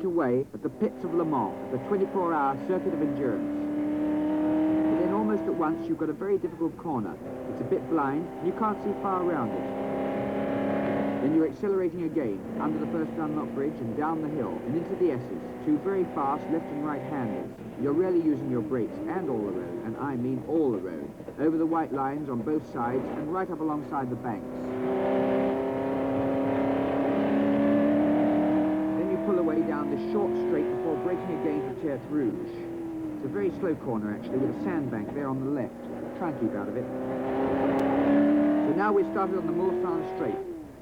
straight away at the pits of Le Mans, the 24-hour circuit of endurance. But then almost at once you've got a very difficult corner. It's a bit blind, and you can't see far around it. Then you're accelerating again, under the first Dunlop Bridge and down the hill, and into the S's, two very fast left and right handers. You're really using your brakes and all the road, and I mean all the road, over the white lines on both sides and right up alongside the banks. Then you pull away down this short straight before braking again for Tertre Rouge. It's a very slow corner actually, with a sandbank there on the left. Try and keep out of it. So now we've started on the Mulsanne Straight.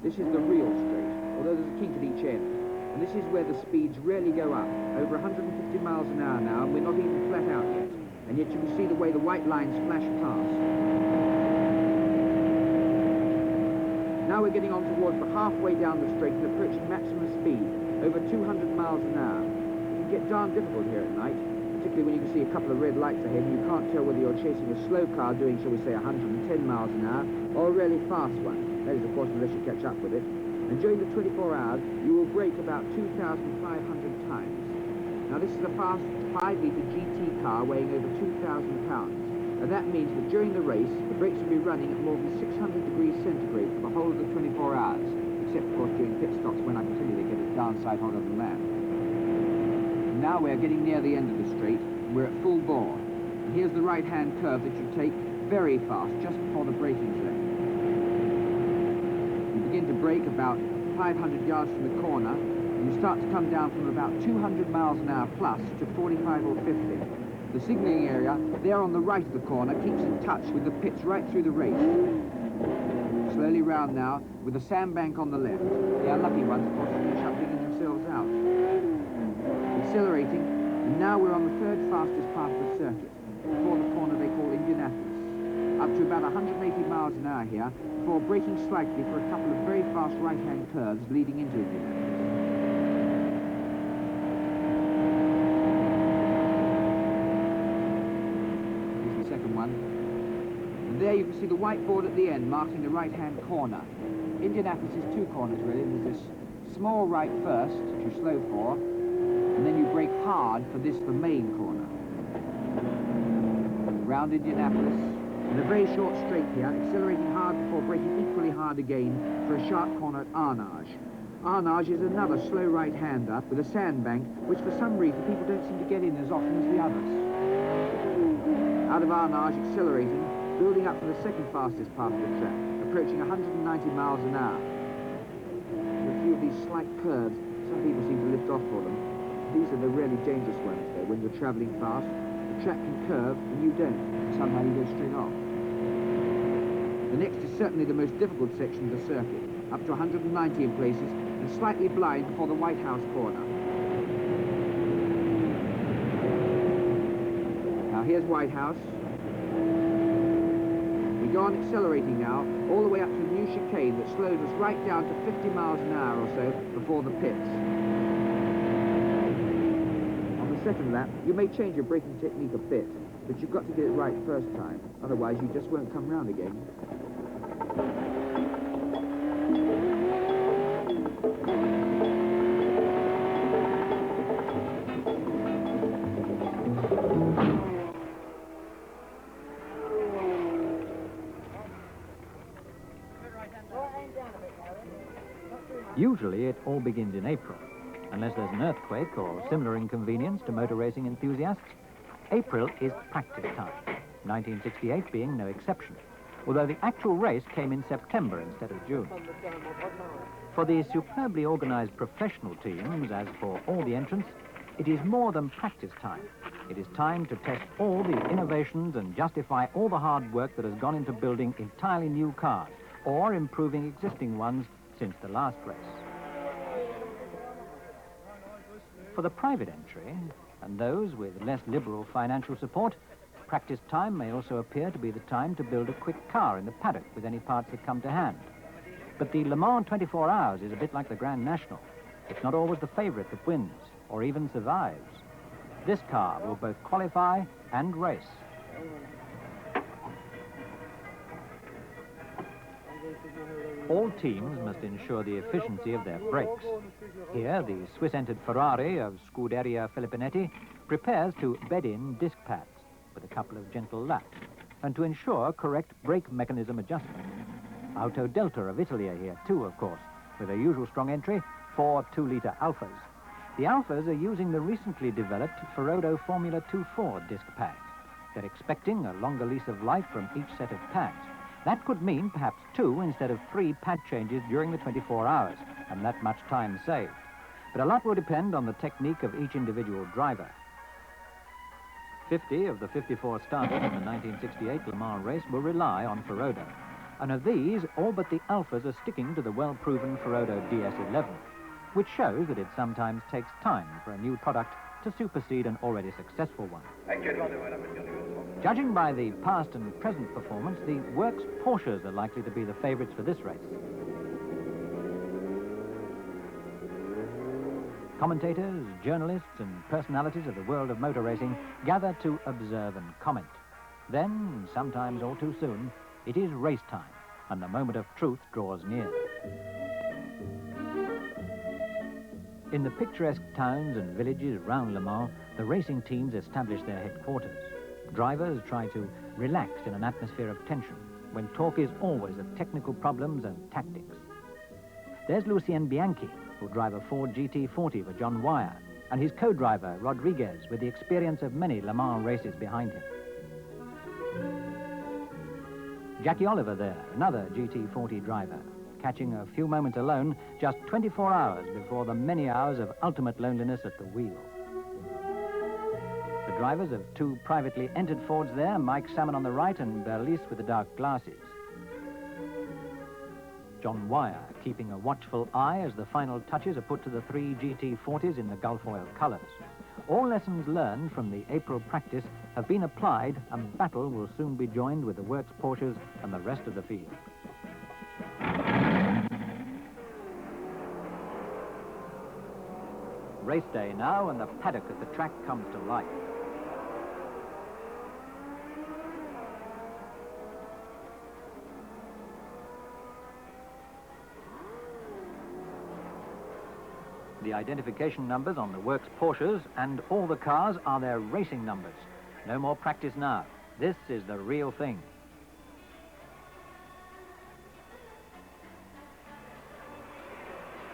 This is the real straight, although there's a kink at each end. And this is where the speeds really go up, over 150 miles an hour now, and we're not even flat out yet. And yet you can see the way the white lines flash past. Now we're getting on towards the halfway down the straight and approaching maximum speed, over 200 miles an hour. It can get darn difficult here at night, particularly when you can see a couple of red lights ahead and you can't tell whether you're chasing a slow car doing, shall we say, 110 miles an hour, or a really fast one. That is, of course, unless you catch up with it. And during the 24 hours, you will brake about 2,500 times. Now, this is a fast 5-litre GT car weighing over 2,000 pounds. And that means that during the race, the brakes will be running at more than 600 degrees centigrade for the whole of the 24 hours. Except, of course, during pit stops when I can tell you they get it darn sight hotter than that. And now we're getting near the end of the straight, and we're at full bore. And here's the right-hand curve that you take very fast, just before the braking zone. Begin to brake about 500 yards from the corner, and you start to come down from about 200 miles an hour plus to 45 or 50. The signalling area there on the right of the corner keeps in touch with the pits right through the race. Slowly round now, with the sandbank on the left. The unlucky ones, of course, finish up digging themselves out. Accelerating, and now we're on the third fastest part of the circuit, before the corner they call Indianapolis. Up to about 180 miles an hour here, before braking slightly for a couple of very fast right-hand curves leading into Indianapolis. Here's the second one. And there you can see the whiteboard at the end marking the right-hand corner. Indianapolis is two corners really. There's this small right first, which you slow for, and then you brake hard for this, the main corner. Round Indianapolis. And a very short straight here, accelerating hard before braking equally hard again for a sharp corner at Arnage. Arnage is another slow right-hander with a sandbank, which for some reason people don't seem to get in as often as the others. Out of Arnage, accelerating, building up for the second fastest part of the track, approaching 190 miles an hour. With a few of these slight curves, some people seem to lift off for them. These are the really dangerous ones, though, when you're travelling fast. The track can curve, and you don't. Somehow you go straight off. The next is certainly the most difficult section of the circuit, up to 190 in places, and slightly blind before the White House corner. Now here's White House. We go on accelerating now, all the way up to a new chicane that slows us right down to 50 miles an hour or so before the pits. On the second lap, you may change your braking technique a bit, but you've got to get it right first time, otherwise you just won't come round again. Usually it all begins in April, unless there's an earthquake or similar inconvenience to motor racing enthusiasts. April is practice time, 1968 being no exception, although the actual race came in September instead of June. For the superbly organized professional teams, as for all the entrants, it is more than practice time. It is time to test all the innovations and justify all the hard work that has gone into building entirely new cars, or improving existing ones since the last race. For the private entry, and those with less liberal financial support, practice time may also appear to be the time to build a quick car in the paddock with any parts that come to hand. But the Le Mans 24 Hours is a bit like the Grand National. It's not always the favourite that wins, or even survives. This car will both qualify and race. All teams must ensure the efficiency of their brakes. Here, the Swiss-entered Ferrari of Scuderia Filippinetti prepares to bed in disc pads with a couple of gentle laps and to ensure correct brake mechanism adjustment. Auto Delta of Italy are here too, of course, with their usual strong entry, 4 2-litre Alphas. The Alphas are using the recently developed Ferodo Formula 2.4 disc pads. They're expecting a longer lease of life from each set of pads. That could mean perhaps 2 instead of 3 pad changes during the 24 hours, and that much time saved. But a lot will depend on the technique of each individual driver. 50 of the 54 starters in the 1968 Le Mans race will rely on Ferodo. And of these, all but the Alphas are sticking to the well-proven Ferodo DS11, which shows that it sometimes takes time for a new product to supersede an already successful one. Judging by the past and present performance, the Works Porsches are likely to be the favourites for this race. Commentators, journalists and personalities of the world of motor racing gather to observe and comment. Then, sometimes all too soon, it is race time and the moment of truth draws near. In the picturesque towns and villages round Le Mans, the racing teams establish their headquarters. Drivers try to relax in an atmosphere of tension, when talk is always of technical problems and tactics. There's Lucien Bianchi, who'll drive a Ford GT40 for John Wyer, and his co-driver, Rodriguez, with the experience of many Le Mans races behind him. Jackie Oliver there, another GT40 driver, catching a few moments alone just 24 hours before the many hours of ultimate loneliness at the wheel. The drivers of 2 privately entered Fords there, Mike Salmon on the right and Berlice with the dark glasses. John Wyer keeping a watchful eye as the final touches are put to the 3 GT40s in the Gulf oil colours. All lessons learned from the April practice have been applied, and battle will soon be joined with the Works Porsches and the rest of the field. Race day now, and the paddock at the track comes to life. The identification numbers on the Works Porsches and all the cars are their racing numbers. No more practice now. This is the real thing.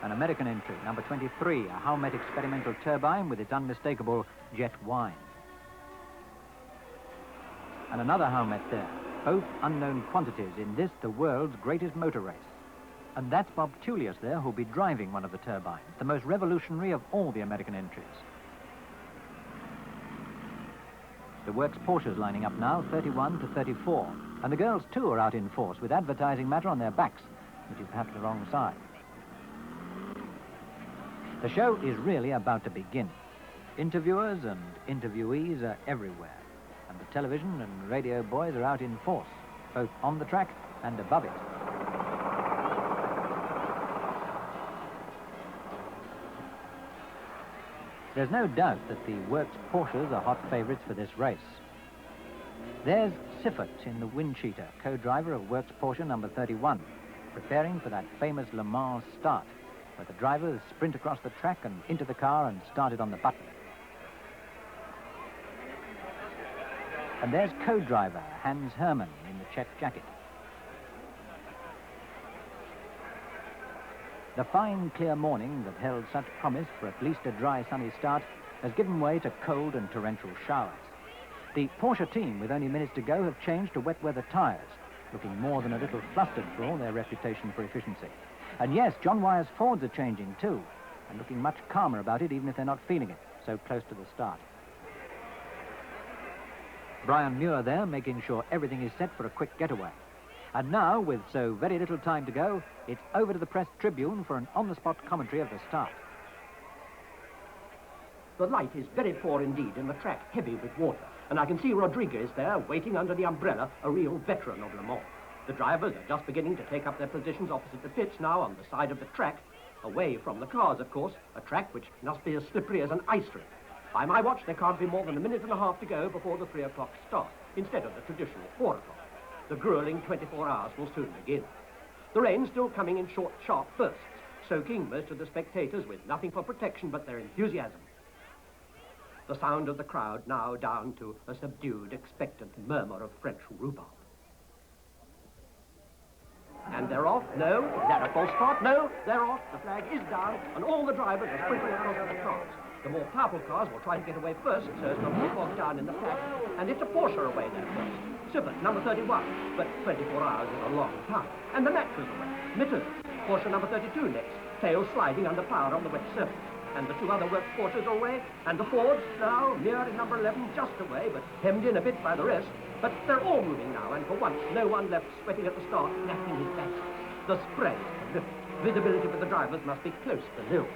An American entry, number 23, a Howmet experimental turbine with its unmistakable jet whine. And another Howmet there, both unknown quantities in this, the world's greatest motor race. And that's Bob Tullius there, who'll be driving one of the turbines, the most revolutionary of all the American entries. The Works Porsches lining up now, 31 to 34. And the girls, too, are out in force with advertising matter on their backs, which is perhaps the wrong side. The show is really about to begin. Interviewers and interviewees are everywhere, and the television and radio boys are out in force, both on the track and above it. There's no doubt that the Works Porsches are hot favourites for this race. There's Siffert in the wind cheater, co-driver of Works Porsche number 31, preparing for that famous Le Mans start, where the drivers sprint across the track and into the car and start it on the button. And there's co-driver Hans Hermann in the check jacket. The fine, clear morning that held such promise for at least a dry, sunny start has given way to cold and torrential showers. The Porsche team, with only minutes to go, have changed to wet weather tyres, looking more than a little flustered for all their reputation for efficiency. And yes, John Wyer's Fords are changing too, and looking much calmer about it, even if they're not feeling it, so close to the start. Brian Muir there, making sure everything is set for a quick getaway. And now, with so very little time to go, it's over to the press tribune for an on-the-spot commentary of the start. The light is very poor indeed, and the track heavy with water. And I can see Rodriguez there, waiting under the umbrella, a real veteran of Le Mans. The drivers are just beginning to take up their positions opposite the pits now on the side of the track, away from the cars, of course, a track which must be as slippery as an ice rink. By my watch, there can't be more than a minute and a half to go before the 3 o'clock start, instead of the traditional 4 o'clock. The grueling 24 hours will soon begin. The rain still coming in short, sharp bursts, soaking most of the spectators with nothing for protection but their enthusiasm. The sound of the crowd now down to a subdued, expectant murmur of French rhubarb. And they're off. No. Is that a false start? No. They're off. The flag is down, and all the drivers are sprinting across the cars. The more powerful cars will try to get away first, so as not to get bogged down in the pack. And it's a Porsche away there first. Super, number 31. But 24 hours is a long time. And the match was away. Mitters, Porsche number 32 next. Tail sliding under power on the wet surface. And the two other works Porsches are away. And the Fords now near in number 11, just away, but hemmed in a bit by the rest. But they're all moving now, and for once, no one left sweating at the start, napping his back. The spray is terrific. Visibility for the drivers must be close to nil.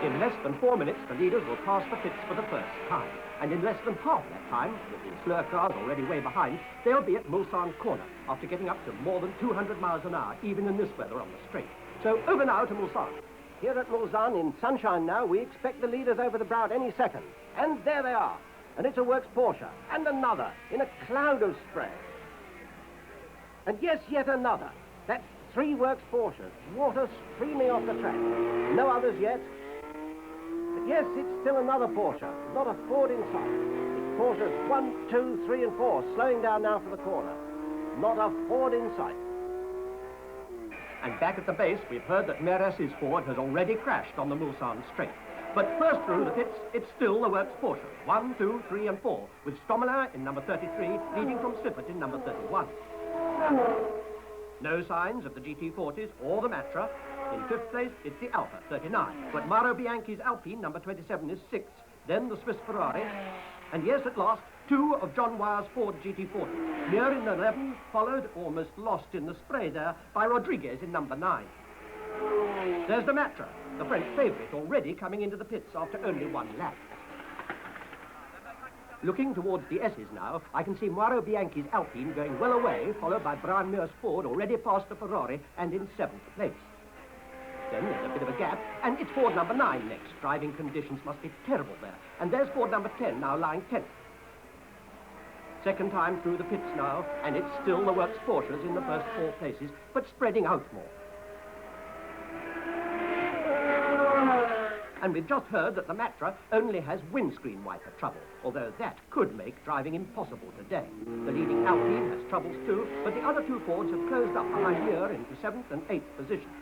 In less than 4 minutes, the leaders will pass the pits for the first time. And in less than half that time, with the slower cars already way behind, they'll be at Mulsanne Corner, after getting up to more than 200 miles an hour, even in this weather on the straight. So over now to Mulsanne. Here at Mulsanne, in sunshine now, we expect the leaders over the brow at any second. And there they are. And it's a works Porsche. And another, in a cloud of spray. And yes, yet another. That's 3 works Porsches. Water streaming off the track. No others yet. But yes, it's still another Porsche. Not a Ford in sight. It's Porsches 1, 2, 3, and 4, slowing down now for the corner. Not a Ford in sight. And back at the base, we've heard that Meress's Ford has already crashed on the Mulsanne straight. But first through the pits, it's still the works Porsche. 1, 2, 3, and 4, with Stommler in number 33, leading from Siffert in number 31. No signs of the GT40s or the Matra. In 5th place, it's the Alfa, 39. But Mauro Bianchi's Alpine, number 27, is 6th. Then the Swiss Ferrari. And yes, at last, 2 of John Wyre's Ford GT40. Near in 11, followed, almost lost in the spray there, by Rodriguez in number 9. There's the Matra, the French favourite, already coming into the pits after only 1 lap. Looking towards the S's now, I can see Mauro Bianchi's Alpine going well away, followed by Brian Muir's Ford, already past the Ferrari, and in 7th place. Then there's a bit of a gap, and it's Ford number 9 next. Driving conditions must be terrible there. And there's Ford number 10, now lying 10th. Second time through the pits now, and it's still the works Porsches in the first 4 places, but spreading out more. And we've just heard that the Matra only has windscreen wiper trouble, although that could make driving impossible today. The leading Alpine has troubles too, but the other 2 Fords have closed up behind Muir into 7th and 8th positions.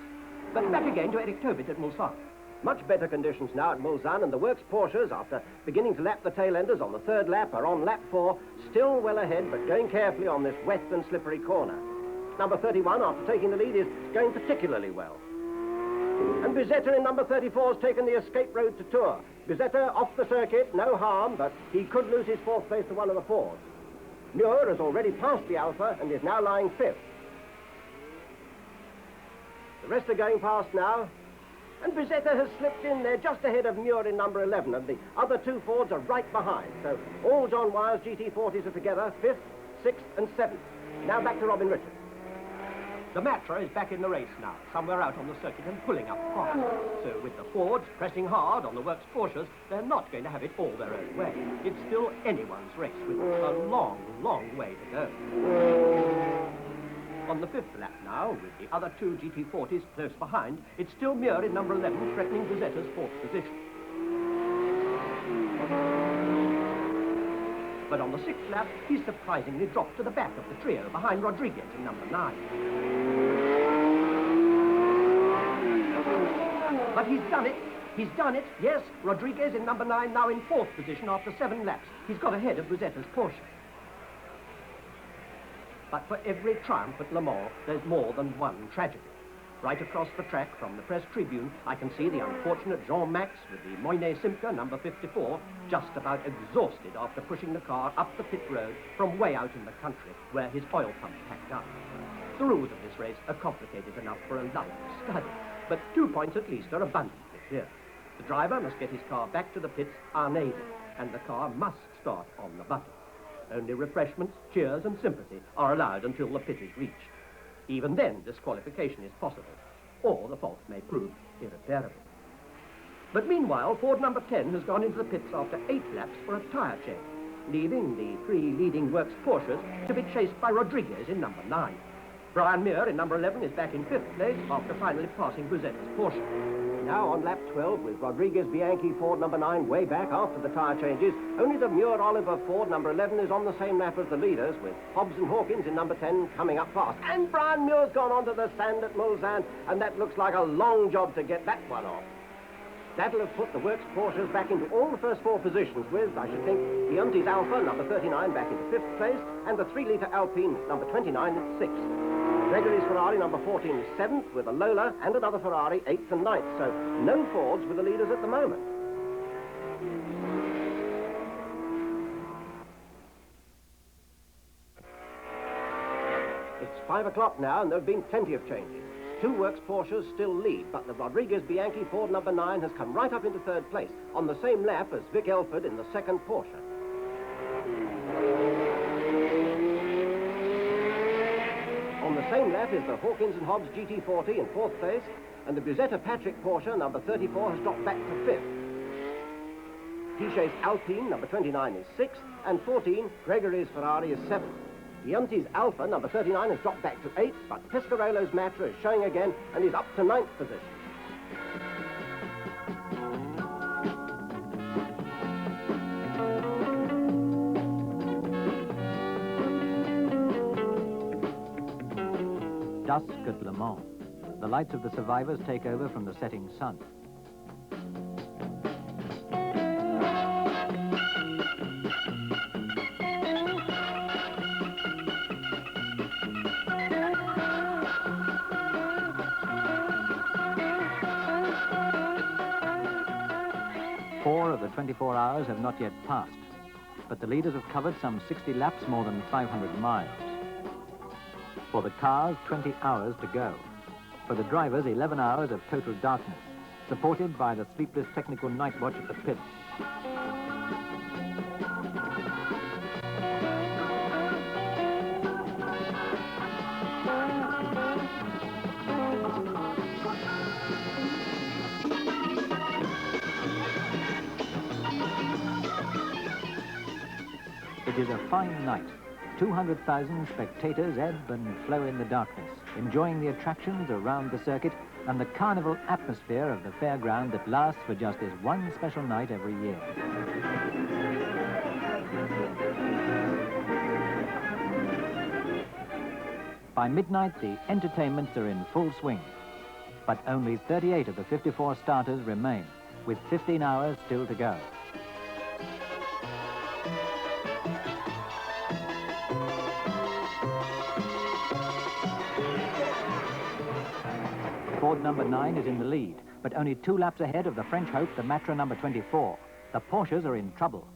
But back again to Eric Tobit at Mulsanne. Much better conditions now at Mulsanne, and the works Porsches, after beginning to lap the tail-enders on the 3rd lap, are on lap 4, still well ahead, but going carefully on this wet and slippery corner. Number 31, after taking the lead, is going particularly well. And Bizetta in number 34 has taken the escape road to Tours. Bizetta off the circuit, no harm, but he could lose his 4th place to one of the Fords. Muir has already passed the Alfa and is now lying 5th. The rest are going past now. And Bizetta has slipped in there just ahead of Muir in number 11, and the other 2 Fords are right behind. So all John Wyre's GT40s are together, 5th, 6th, and 7th. Now back to Robin Richards. The Matra is back in the race now, somewhere out on the circuit and pulling up fast. So with the Fords pressing hard on the works Porsches, they're not going to have it all their own way. It's still anyone's race with a long, long way to go. On the 5th lap now, with the other 2 GT40s close behind, it's still Muir in number 11 threatening Bizetta's 4th position. But on the 6th lap, he's surprisingly dropped to the back of the trio behind Rodriguez in number 9. But he's done it. He's done it. Yes, Rodriguez in number 9 now in 4th position after 7 laps. He's got ahead of Bizetta's Porsche. But for every triumph at Le Mans, there's more than one tragedy. Right across the track from the press tribune, I can see the unfortunate Jean Max with the Moyne-Simca number 54, just about exhausted after pushing the car up the pit road from way out in the country, where his oil pump packed up. The rules of this race are complicated enough for a life study, but 2 points at least are abundantly clear. The driver must get his car back to the pits unaided, and the car must start on the button. Only refreshments, cheers, and sympathy are allowed until the pit is reached. Even then, disqualification is possible, or the fault may prove irreparable. But meanwhile, Ford number 10 has gone into the pits after 8 laps for a tyre change, leaving the 3 leading works Porsches to be chased by Rodriguez in number 9. Brian Muir in number 11 is back in 5th place after finally passing Buzet's Porsche. Now on lap 12 with Rodriguez Bianchi Ford number 9 way back after the tyre changes. Only the Muir Oliver Ford number 11 is on the same lap as the leaders, with Hobbs and Hawkins in number 10 coming up fast. And Brian Muir's gone onto the sand at Mulsanne, and that looks like a long job to get that one off. That'll have put the Works Porsches back into all the first 4 positions with, I should think, Leonti's Alpha number 39 back into 5th place, and the 3-litre Alpine number 29 at 6th. Gregory's Ferrari number 14 is 7th with a Lola and another Ferrari 8th and 9th, so no Fords with the leaders at the moment. It's 5 o'clock now and there have been plenty of changes. 2 Works Porsches still lead, but the Rodriguez Bianchi Ford number 9 has come right up into 3rd place on the same lap as Vic Elford in the 2nd Porsche. On the same lap is the Hawkins and Hobbs GT40 in 4th place, and the Busetta Patrick Porsche number 34 has dropped back to 5th. Pichet's Alpine number 29 is 6th, and 14, Gregory's Ferrari is 7th. Leonti's Alpha number 39 has dropped back to 8th, but Pescarolo's Matra is showing again and is up to 9th position. Dusk at Le Mans. The lights of the survivors take over from the setting sun. Four of the 24 hours have not yet passed, but the leaders have covered some 60 laps, more than 500 miles. For the cars, 20 hours to go. For the drivers, 11 hours of total darkness, supported by the sleepless technical night watch at the pits. It is a fine night. 200,000 spectators ebb and flow in the darkness, enjoying the attractions around the circuit and the carnival atmosphere of the fairground that lasts for just this one special night every year. By midnight, the entertainments are in full swing, but only 38 of the 54 starters remain, with 15 hours still to go. Ford number 9 is in the lead, but only 2 laps ahead of the French hope, the Matra number 24. The Porsches are in trouble.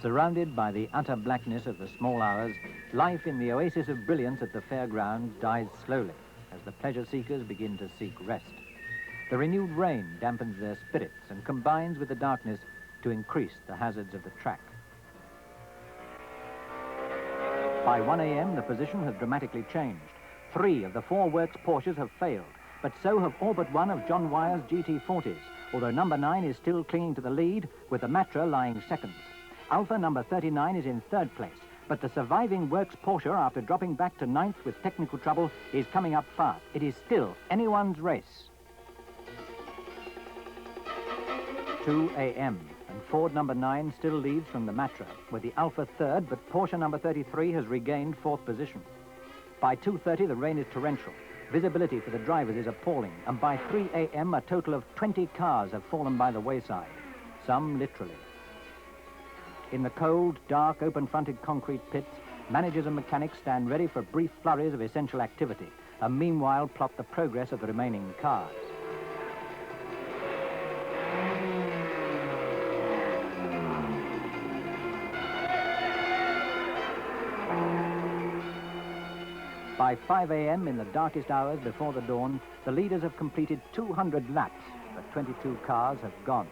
Surrounded by the utter blackness of the small hours, life in the oasis of brilliance at the fairgrounds dies slowly as the pleasure seekers begin to seek rest. The renewed rain dampens their spirits and combines with the darkness to increase the hazards of the track. By 1 a.m., the position has dramatically changed. 3 of the 4 Works Porsches have failed, but so have all but 1 of John Wyer's GT40s, although number 9 is still clinging to the lead, with the Matra lying second. Alpha number 39 is in 3rd place, but the surviving Works Porsche, after dropping back to 9th with technical trouble, is coming up fast. It is still anyone's race. 2 a.m. and Ford number 9 still leads from the Matra, with the Alpha 3rd, but Porsche number 33 has regained 4th position. By 2:30, the rain is torrential. Visibility for the drivers is appalling, and by 3 a.m., a total of 20 cars have fallen by the wayside, some literally. In the cold, dark, open-fronted concrete pits, managers and mechanics stand ready for brief flurries of essential activity, and meanwhile plot the progress of the remaining cars. By 5 a.m. in the darkest hours before the dawn, the leaders have completed 200 laps, but 22 cars have gone.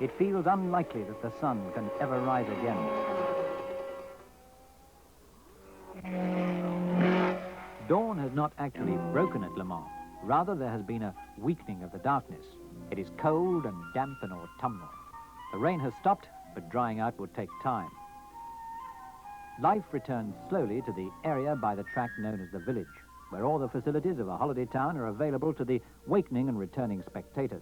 It feels unlikely that the sun can ever rise again. Dawn has not actually broken at Le Mans. Rather, there has been a weakening of the darkness. It is cold and damp and autumnal. The rain has stopped, but drying out will take time. Life returns slowly to the area by the track known as the Village, where all the facilities of a holiday town are available to the wakening and returning spectators.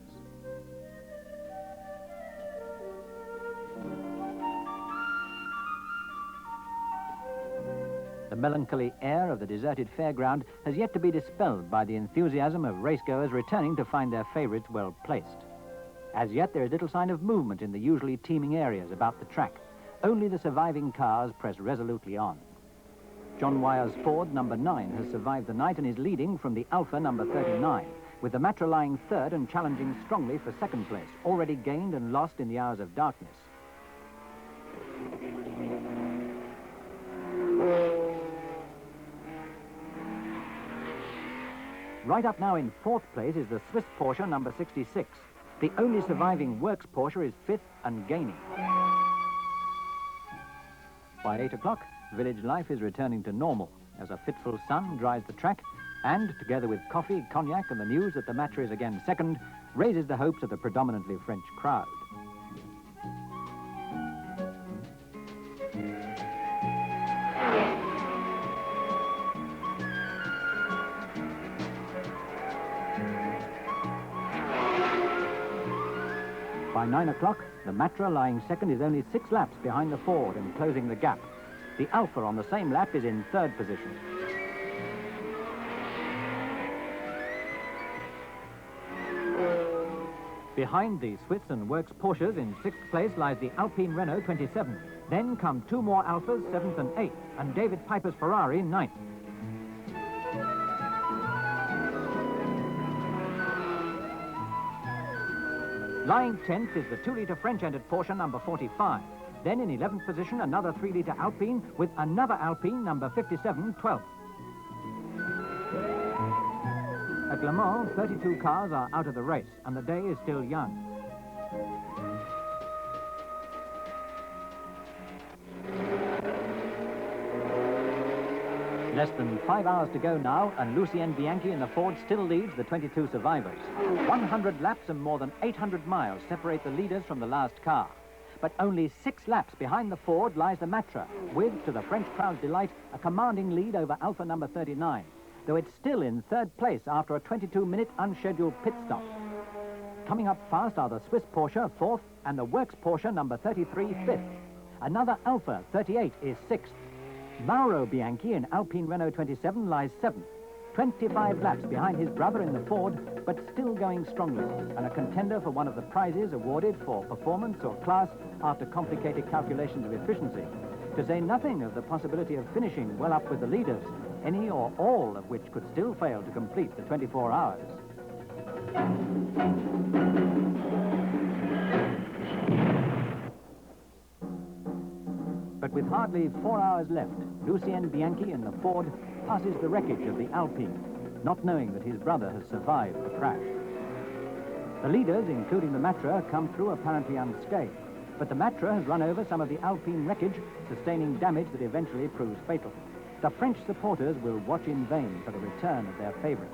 The melancholy air of the deserted fairground has yet to be dispelled by the enthusiasm of racegoers returning to find their favourites well placed. As yet, there is little sign of movement in the usually teeming areas about the track. Only the surviving cars press resolutely on. John Wyer's Ford number 9 has survived the night and is leading from the Alfa number 39, with the Matra lying third and challenging strongly for second place, already gained and lost in the hours of darkness. Right up now in fourth place is the Swiss Porsche number 66. The only surviving works Porsche is fifth and gaining. By 8 o'clock, village life is returning to normal as a fitful sun dries the track and, together with coffee, cognac and the news that the Matra is again second, raises the hopes of the predominantly French crowd. By 9 o'clock, the Matra lying second is only 6 laps behind the Ford and closing the gap. The Alfa on the same lap is in third position. Behind the Swiss and Works Porsches in 6th place lies the Alpine Renault 27. Then come 2 more Alfas, 7th and 8th, and David Piper's Ferrari 9th. Lying 10th is the 2-litre French-entered Porsche number 45. Then in 11th position, another 3-litre Alpine with another Alpine number 57, 12th. At Le Mans, 32 cars are out of the race, and the day is still young. Less than 5 hours to go now, and Lucien Bianchi in the Ford still leads the 22 survivors. 100 laps and more than 800 miles separate the leaders from the last car. But only 6 laps behind the Ford lies the Matra, with, to the French crowd's delight, a commanding lead over Alfa number 39, though it's still in third place after a 22-minute unscheduled pit stop. Coming up fast are the Swiss Porsche, 4th, and the Works Porsche number 33, 5th. Another Alfa, 38, is 6th. Mauro Bianchi in Alpine Renault 27 lies 7th, 25 laps behind his brother in the Ford, but still going strongly, and a contender for one of the prizes awarded for performance or class after complicated calculations of efficiency, to say nothing of the possibility of finishing well up with the leaders, any or all of which could still fail to complete the 24 hours. But with hardly 4 hours left, Lucien Bianchi in the Ford passes the wreckage of the Alpine, not knowing that his brother has survived the crash. The leaders, including the Matra, come through apparently unscathed, but the Matra has run over some of the Alpine wreckage, sustaining damage that eventually proves fatal. The French supporters will watch in vain for the return of their favourite.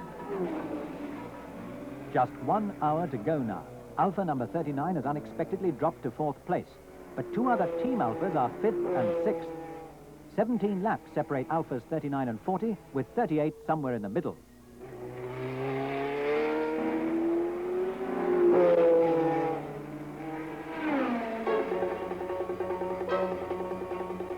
Just 1 hour to go now. Alfa number 39 has unexpectedly dropped to 4th place, but 2 other Team Alfas are 5th and 6th. 17 laps separate Alfas 39 and 40, with 38 somewhere in the middle.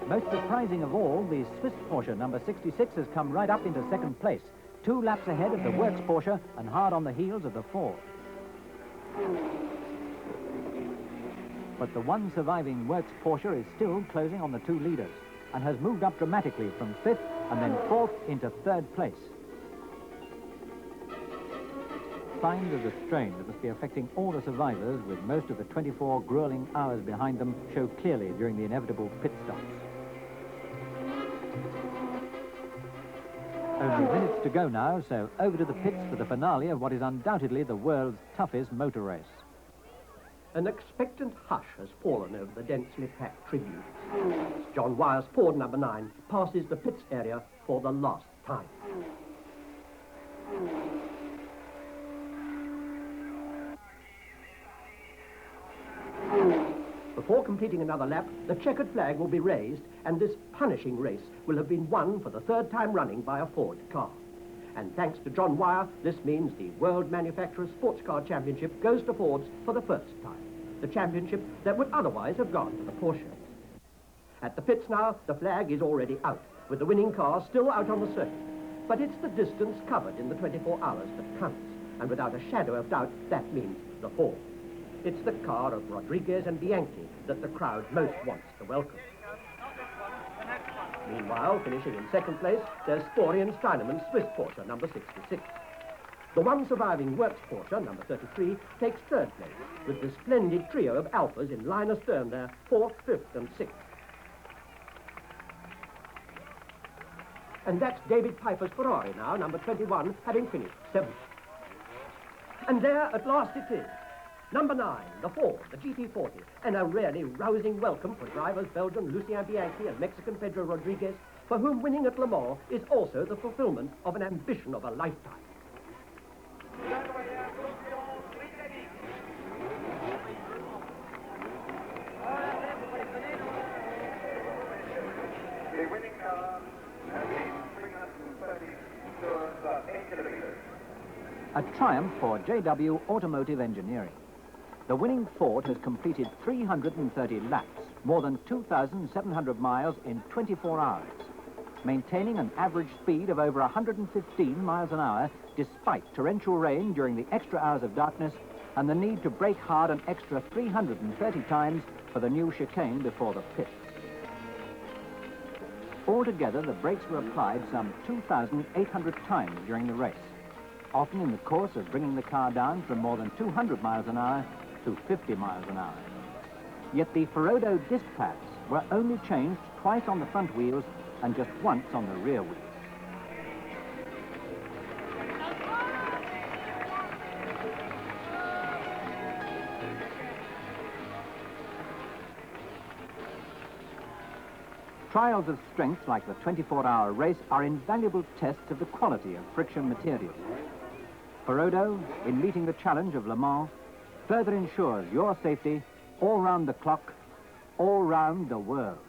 Most surprising of all, the Swiss Porsche number 66 has come right up into 2nd place, 2 laps ahead of the Works Porsche and hard on the heels of the Ford. But the one surviving Works Porsche is still closing on the 2 leaders and has moved up dramatically from 5th and then 4th into 3rd place. Signs of the strain that must be affecting all the survivors, with most of the 24 grueling hours behind them, show clearly during the inevitable pit stops. Only minutes to go now, so over to the pits for the finale of what is undoubtedly the world's toughest motor race. An expectant hush has fallen over the densely packed tribune. John Wyer's Ford number 9 passes the pits area for the last time. Before completing another lap, the checkered flag will be raised, and this punishing race will have been won for the third time running by a Ford car. And thanks to John Wyer, this means the World Manufacturers Sports Car Championship goes to Fords for the first time, the championship that would otherwise have gone to the Porsches. At the pits now, the flag is already out, with the winning car still out on the circuit. But it's the distance covered in the 24 hours that counts, and without a shadow of doubt, that means the Ford. It's the car of Rodriguez and Bianchi that the crowd most wants to welcome. Meanwhile, finishing in second place, there's Florian Steinemann's Swiss Porsche, number 66. The one surviving works Porsche, number 33, takes third place, with the splendid trio of Alphas in line astern there, fourth, fifth, and sixth. And that's David Piper's Ferrari now, number 21, having finished seventh. And there, at last it is. Number 9, the Ford, the GT40, and a really rousing welcome for drivers Belgian Lucien Bianchi and Mexican Pedro Rodriguez, for whom winning at Le Mans is also the fulfillment of an ambition of a lifetime. The winning car has been 330 to 8 kilometers. A triumph for JW Automotive Engineering. The winning Ford has completed 330 laps, more than 2,700 miles in 24 hours, maintaining an average speed of over 115 miles an hour despite torrential rain during the extra hours of darkness and the need to brake hard an extra 330 times for the new chicane before the pits. Altogether, the brakes were applied some 2,800 times during the race, often in the course of bringing the car down from more than 200 miles an hour to 50 miles an hour. Yet the Ferodo disc pads were only changed twice on the front wheels and just once on the rear wheels. Trials of strength like the 24-hour race are invaluable tests of the quality of friction materials. Ferodo, in meeting the challenge of Le Mans, further ensures your safety all round the clock, all round the world.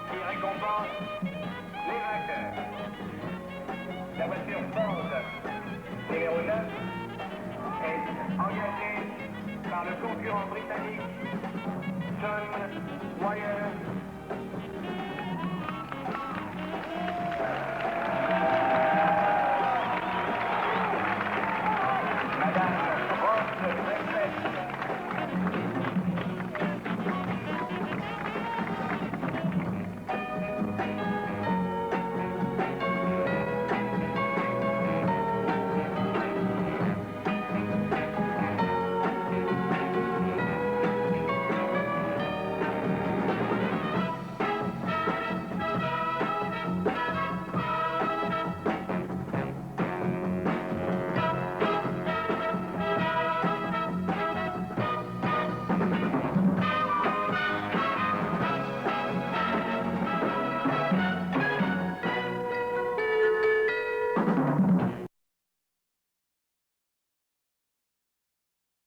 Qui récompense les vainqueurs. La voiture Ford numéro 9 est engagée par le concurrent britannique John Wyer